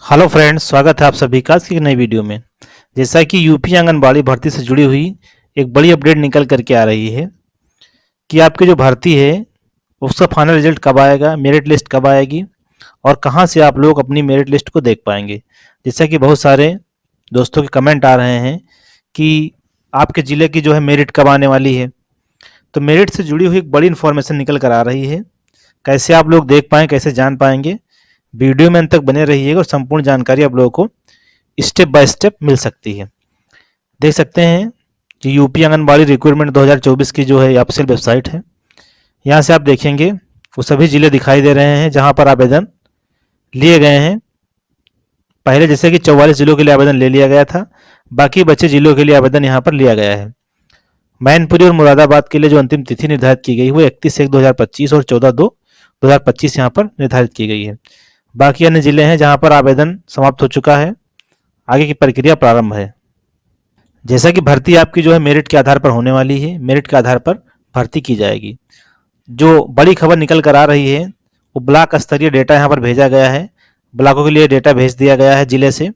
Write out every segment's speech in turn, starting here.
Hello friends, स्वागत है आप सभी का आज की एक नई वीडियो में। जैसा कि यूपी आंगनबाड़ी भर्ती से जुड़ी हुई एक बड़ी अपडेट निकल करके आ रही है कि आपकी जो भर्ती है उसका फाइनल रिजल्ट कब आएगा, मेरिट लिस्ट कब आएगी और कहां से आप लोग अपनी मेरिट लिस्ट को देख पाएंगे। जैसा कि बहुत सारे दोस्तों के कमेंट आ रहे हैं कि आपके ज़िले की जो है मेरिट कब आने वाली है। तो मेरिट से जुड़ी हुई एक बड़ी इन्फॉर्मेशन निकल कर आ रही है। कैसे आप लोग देख पाएँ, कैसे जान पाएंगे, वीडियो में अंत तक बने रहिएगा और संपूर्ण जानकारी आप लोगों को स्टेप बाय स्टेप मिल सकती है। देख सकते हैं कि यूपी आंगनबाड़ी रिक्रूटमेंट 2024 की जो है ऑफिशियल वेबसाइट है। यहाँ से आप देखेंगे वो सभी जिले दिखाई दे रहे हैं जहाँ पर आवेदन लिए गए हैं। पहले जैसे कि 44 जिलों के लिए आवेदन ले लिया गया था, बाकी बचे जिलों के लिए आवेदन यहाँ पर लिया गया है। मैनपुरी और मुरादाबाद के लिए जो अंतिम तिथि निर्धारित की गई वो 31/1/2025 और 14/2/2025 यहाँ पर निर्धारित की गई है। बाकी अन्य जिले हैं जहाँ पर आवेदन समाप्त हो चुका है, आगे की प्रक्रिया प्रारंभ है। जैसा कि भर्ती आपकी जो है मेरिट के आधार पर होने वाली है, मेरिट के आधार पर भर्ती की जाएगी। जो बड़ी खबर निकल कर आ रही है वो ब्लॉक स्तरीय डेटा यहाँ पर भेजा गया है, ब्लॉकों के लिए डेटा भेज दिया गया है जिले से,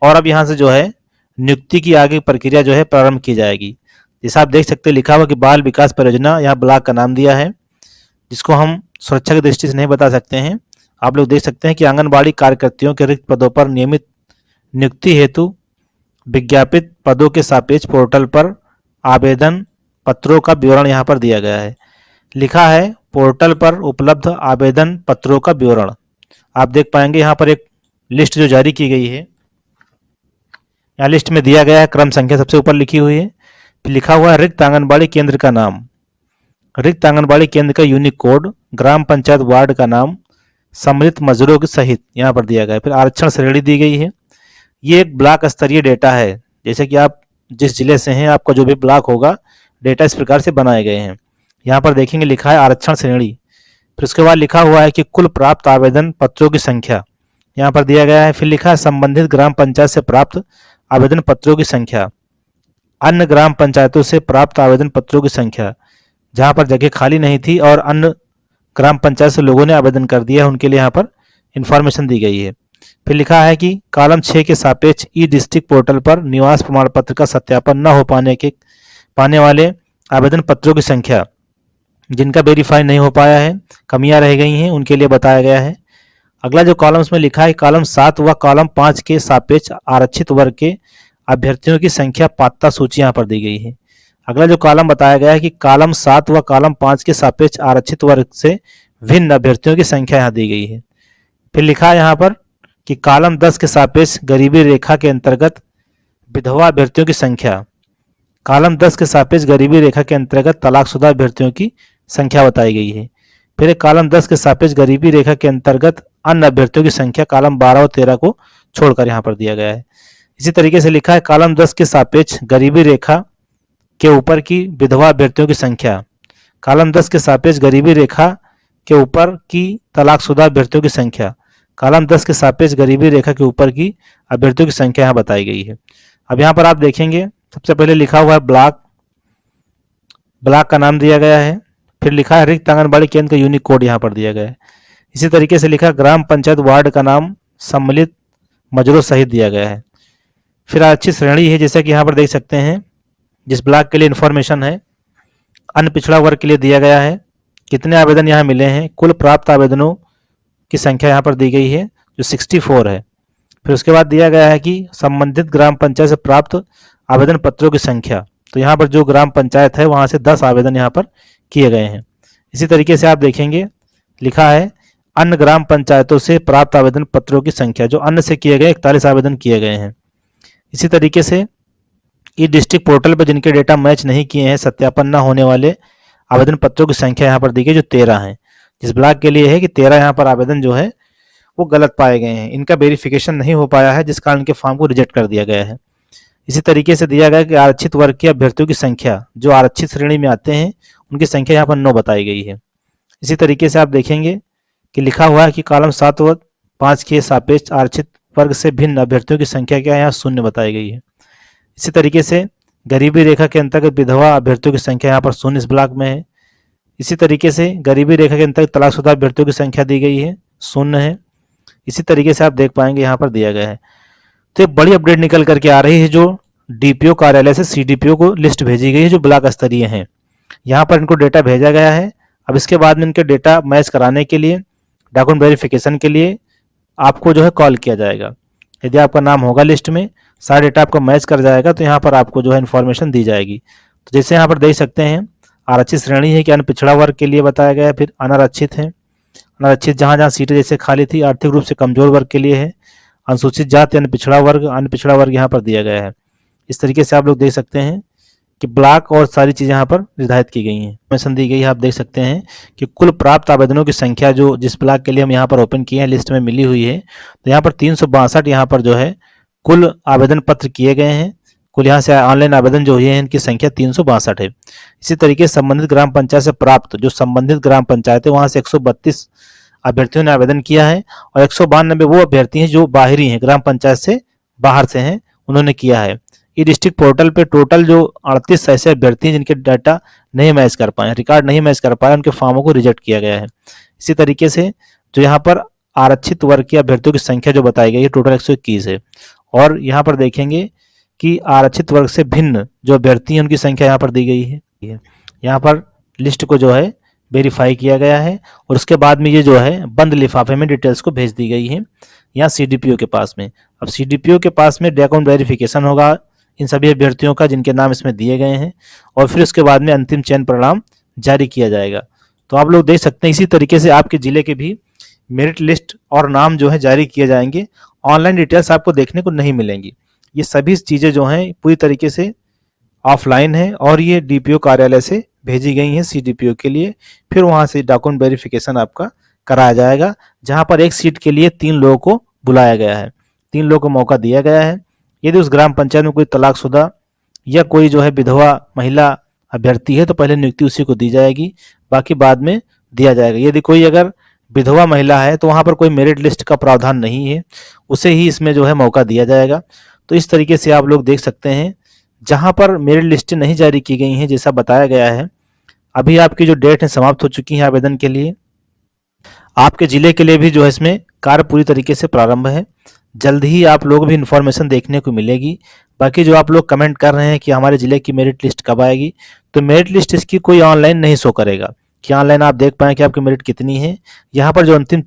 और अब यहाँ से जो है नियुक्ति की आगे प्रक्रिया जो है प्रारंभ की जाएगी। जैसा आप देख सकते हैं लिखा हुआ कि बाल विकास परियोजना, यहाँ ब्लॉक का नाम दिया है, जिसको हम सुरक्षा की दृष्टि से नहीं बता सकते हैं। आप लोग देख सकते हैं कि आंगनबाड़ी कार्यकर्तियों के रिक्त पदों पर नियमित नियुक्ति हेतु विज्ञापित पदों के सापेक्ष पोर्टल पर आवेदन पत्रों का विवरण यहाँ पर दिया गया है। लिखा है पोर्टल पर उपलब्ध आवेदन पत्रों का विवरण। आप देख पाएंगे यहाँ पर एक लिस्ट जो जारी की गई है, यहाँ लिस्ट में दिया गया है, क्रम संख्या सबसे ऊपर लिखी हुई है। फिर लिखा हुआ है रिक्त आंगनबाड़ी केंद्र का नाम, रिक्त आंगनबाड़ी केंद्र का यूनिक कोड, ग्राम पंचायत वार्ड का नाम, सम्मिलित मजदूरों के सहित यहाँ पर दिया गया है। फिर आरक्षण श्रेणी दी गई है। ये एक ब्लॉक स्तरीय डेटा है। जैसे कि आप जिस जिले से हैं आपका जो भी ब्लॉक होगा डेटा इस प्रकार से बनाए गए हैं। यहाँ पर देखेंगे लिखा है आरक्षण श्रेणी, फिर उसके बाद लिखा हुआ है कि कुल प्राप्त आवेदन पत्रों की संख्या यहाँ पर दिया गया है। फिर लिखा है संबंधित ग्राम पंचायत से प्राप्त आवेदन पत्रों की संख्या, अन्य ग्राम पंचायतों से प्राप्त आवेदन पत्रों की संख्या, जहाँ पर जगह खाली नहीं थी और अन्य ग्राम पंचायत से लोगों ने आवेदन कर दिया है उनके लिए यहाँ पर इंफॉर्मेशन दी गई है। फिर लिखा है कि कॉलम 6 के सापेक्ष ई डिस्ट्रिक्ट पोर्टल पर निवास प्रमाण पत्र का सत्यापन न हो पाने वाले आवेदन पत्रों की संख्या, जिनका वेरीफाई नहीं हो पाया है, कमियां रह गई हैं, उनके लिए बताया गया है। अगला जो कॉलम में लिखा है कॉलम 7 व कॉलम 5 के सापेक्ष आरक्षित वर्ग के अभ्यर्थियों की संख्या पात्रता सूची यहाँ पर दी गई है। अगला जो कॉलम बताया गया है कि कॉलम 7 व कॉलम 5 के सापेक्ष आरक्षित वर्ग से भिन्न अभ्यर्थियों की संख्या यहाँ दी गई है। फिर लिखा है यहाँ पर कि कॉलम 10 के सापेक्ष गरीबी रेखा के अंतर्गत विधवा अभ्यर्थियों की संख्या, कॉलम 10 के सापेक्ष गरीबी रेखा के अंतर्गत तलाकशुदा अभ्यर्थियों की संख्या बताई गई है। फिर कॉलम 10 के सापेक्ष गरीबी रेखा के अंतर्गत अन्य अभ्यर्थियों की संख्या कॉलम 12 और 13 को छोड़कर यहाँ पर दिया गया है। इसी तरीके से लिखा है कॉलम 10 के सापेक्ष गरीबी रेखा के ऊपर की विधवा अभ्यर्थियों की संख्या, कॉलम 10 के सापेक्ष गरीबी रेखा के ऊपर की तलाकशुदा अभ्यर्थियों की संख्या, कॉलम 10 के सापेक्ष गरीबी रेखा के ऊपर की अभ्यर्थियों की संख्या यहाँ बताई गई है। अब यहाँ पर आप देखेंगे सबसे पहले लिखा हुआ है ब्लॉक, ब्लॉक का नाम दिया गया है। फिर लिखा है रिक्त आंगनबाड़ी केंद्र का यूनिक कोड यहाँ पर दिया गया है। इसी तरीके से लिखा ग्राम पंचायत वार्ड का नाम सम्मिलित मजरों सहित दिया गया है। फिर अच्छी श्रेणी है, जैसा कि यहाँ पर देख सकते हैं जिस ब्लॉक के लिए इन्फॉर्मेशन है, अन्य पिछड़ा वर्ग के लिए दिया गया है, कितने आवेदन यहाँ मिले हैं, कुल प्राप्त आवेदनों की संख्या यहाँ पर दी गई है जो 64 है। फिर उसके बाद दिया गया है कि संबंधित ग्राम पंचायत से प्राप्त आवेदन पत्रों की संख्या, तो यहाँ पर जो ग्राम पंचायत है वहाँ से 10 आवेदन यहाँ पर किए गए हैं। इसी तरीके से आप देखेंगे लिखा है अन्य ग्राम पंचायतों से प्राप्त आवेदन पत्रों की संख्या, जो अन्य से किए गए 41 आवेदन किए गए हैं। इसी तरीके से ई डिस्ट्रिक्ट पोर्टल पर जिनके डेटा मैच नहीं किए हैं, सत्यापन न होने वाले आवेदन पत्रों की संख्या यहाँ पर दी गई जो 13 है। जिस ब्लॉक के लिए है कि 13 यहाँ पर आवेदन जो है वो गलत पाए गए हैं, इनका वेरिफिकेशन नहीं हो पाया है, जिस कारण इनके फॉर्म को रिजेक्ट कर दिया गया है। इसी तरीके से दिया गया कि आरक्षित वर्ग के अभ्यर्थियों की संख्या जो आरक्षित श्रेणी में आते हैं उनकी संख्या यहाँ पर 9 बताई गई है। इसी तरीके से आप देखेंगे कि लिखा हुआ है कि कॉलम 7 व 5 के सापेक्ष आरक्षित वर्ग से भिन्न अभ्यर्थियों की संख्या क्या यहाँ 0 बताई गई है। इसी तरीके से गरीबी रेखा के अंतर्गत विधवा अभ्यर्थियों की संख्या यहाँ पर 0 इस ब्लॉक में है। इसी तरीके से गरीबी रेखा के अंतर्गत तलाकशुदा अभ्यर्थियों की संख्या दी गई है 0 है। इसी तरीके से आप देख पाएंगे यहाँ पर दिया गया है। तो एक बड़ी अपडेट निकल करके आ रही है, जो डीपीओ कार्यालय से सीडीपीओ को लिस्ट भेजी गई है जो ब्लॉक स्तरीय हैं। यहाँ पर इनको डेटा भेजा गया है। अब इसके बाद में इनके डेटा मैच कराने के लिए, डॉक्यूमेंट वेरिफिकेशन के लिए आपको जो है कॉल किया जाएगा। यदि आपका नाम होगा लिस्ट में, सारा डेटा आपको मैच कर जाएगा, तो यहाँ पर आपको जो है इन्फॉर्मेशन दी जाएगी। तो जैसे यहाँ पर देख सकते हैं, आरक्षित श्रेणी है कि अन्य पिछड़ा वर्ग के लिए बताया गया है, फिर अनारक्षित है, अनारक्षित जहाँ जहाँ सीटें जैसे खाली थी, आर्थिक रूप से कमजोर वर्ग के लिए है, अनुसूचित जाति, अन्य पिछड़ा वर्ग यहाँ पर दिया गया है। इस तरीके से आप लोग देख सकते हैं कि ब्लॉक और सारी चीज़ें यहाँ पर निर्धारित की गई हैं, इन्फॉर्मेशन दी गई है। आप देख सकते हैं कि कुल प्राप्त आवेदनों की संख्या जो जिस ब्लॉक के लिए हम यहाँ पर ओपन किए हैं लिस्ट में मिली हुई है, तो यहाँ पर 362 यहाँ पर जो है कुल आवेदन पत्र किए गए हैं। कुल यहाँ से ऑनलाइन आवेदन जो हुए हैं इनकी संख्या 362 है। इसी तरीके से संबंधित ग्राम पंचायत से प्राप्त जो संबंधित ग्राम पंचायत है वहाँ से 132 अभ्यर्थियों ने आवेदन किया है, और 192 वो अभ्यर्थी हैं जो बाहरी हैं, ग्राम पंचायत से बाहर से हैं, उन्होंने किया है। ई डिस्ट्रिक्ट पोर्टल पे टोटल जो 38 ऐसे अभ्यर्थी हैं जिनके डाटा नहीं मैच कर पाए, रिकॉर्ड नहीं मैच कर पाए, उनके फॉर्मों को रिजेक्ट किया गया है। इसी तरीके से जो यहाँ पर आरक्षित वर्ग के अभ्यर्थियों की संख्या जो बताई गई है टोटल 121 है। और यहाँ पर देखेंगे कि आरक्षित वर्ग से भिन्न जो अभ्यर्थी हैं उनकी संख्या यहाँ पर दी गई है। यहाँ पर लिस्ट को जो है वेरीफाई किया गया है, और उसके बाद में ये जो है बंद लिफाफे में डिटेल्स को भेज दी गई है यहाँ सीडीपीओ के पास में। अब सीडीपीओ के पास में डॉक्यूमेंट वेरिफिकेशन होगा इन सभी अभ्यर्थियों का जिनके नाम इसमें दिए गए हैं, और फिर उसके बाद में अंतिम चयन परिणाम जारी किया जाएगा। तो आप लोग देख सकते हैं इसी तरीके से आपके जिले के भी मेरिट लिस्ट और नाम जो है जारी किए जाएंगे। ऑनलाइन डिटेल्स आपको देखने को नहीं मिलेंगी। ये सभी चीज़ें जो हैं पूरी तरीके से ऑफलाइन है, और ये डीपीओ कार्यालय से भेजी गई हैं सीडीपीओ के लिए। फिर वहाँ से डॉक्यूमेंट वेरिफिकेशन आपका कराया जाएगा, जहाँ पर एक सीट के लिए 3 लोगों को बुलाया गया है, 3 लोगों को मौका दिया गया है। यदि उस ग्राम पंचायत में कोई तलाकशुदा या कोई जो है विधवा महिला अभ्यर्थी है तो पहले नियुक्ति उसी को दी जाएगी, बाकी बाद में दिया जाएगा। यदि कोई अगर विधवा महिला है तो वहाँ पर कोई मेरिट लिस्ट का प्रावधान नहीं है, उसे ही इसमें जो है मौका दिया जाएगा। तो इस तरीके से आप लोग देख सकते हैं, जहाँ पर मेरिट लिस्टें नहीं जारी की गई हैं जैसा बताया गया है, अभी आपकी जो डेट है समाप्त हो चुकी है आवेदन के लिए। आपके ज़िले के लिए भी जो है इसमें कार्य पूरी तरीके से प्रारंभ है। जल्द ही आप लोग भी इन्फॉर्मेशन देखने को मिलेगी। बाकी जो आप लोग कमेंट कर रहे हैं कि हमारे ज़िले की मेरिट लिस्ट कब आएगी, तो मेरिट लिस्ट इसकी कोई ऑनलाइन नहीं शो करेगा कि ऑनलाइन आप देख पाएँ कि आपकी मेरिट कितनी है। यहाँ पर जो अंतिम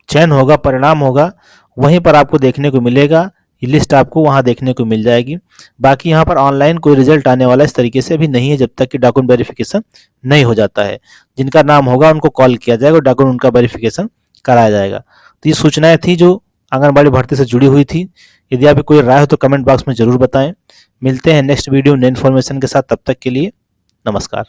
चयन होगा, परिणाम होगा, वहीं पर आपको देखने को मिलेगा। ये लिस्ट आपको वहाँ देखने को मिल जाएगी। बाकी यहाँ पर ऑनलाइन कोई रिजल्ट आने वाला इस तरीके से अभी नहीं है, जब तक कि डॉक्यूमेंट वेरिफिकेशन नहीं हो जाता है। जिनका नाम होगा उनको कॉल किया जाएगा और डॉक्यूमेंट उनका वेरिफिकेशन कराया जाएगा। तो ये सूचनाएं थी जो आंगनबाड़ी भर्ती से जुड़ी हुई थी। यदि आपकी कोई राय हो तो कमेंट बॉक्स में ज़रूर बताएं। मिलते हैं नेक्स्ट वीडियो नई इन्फॉर्मेशन के साथ, तब तक के लिए नमस्कार।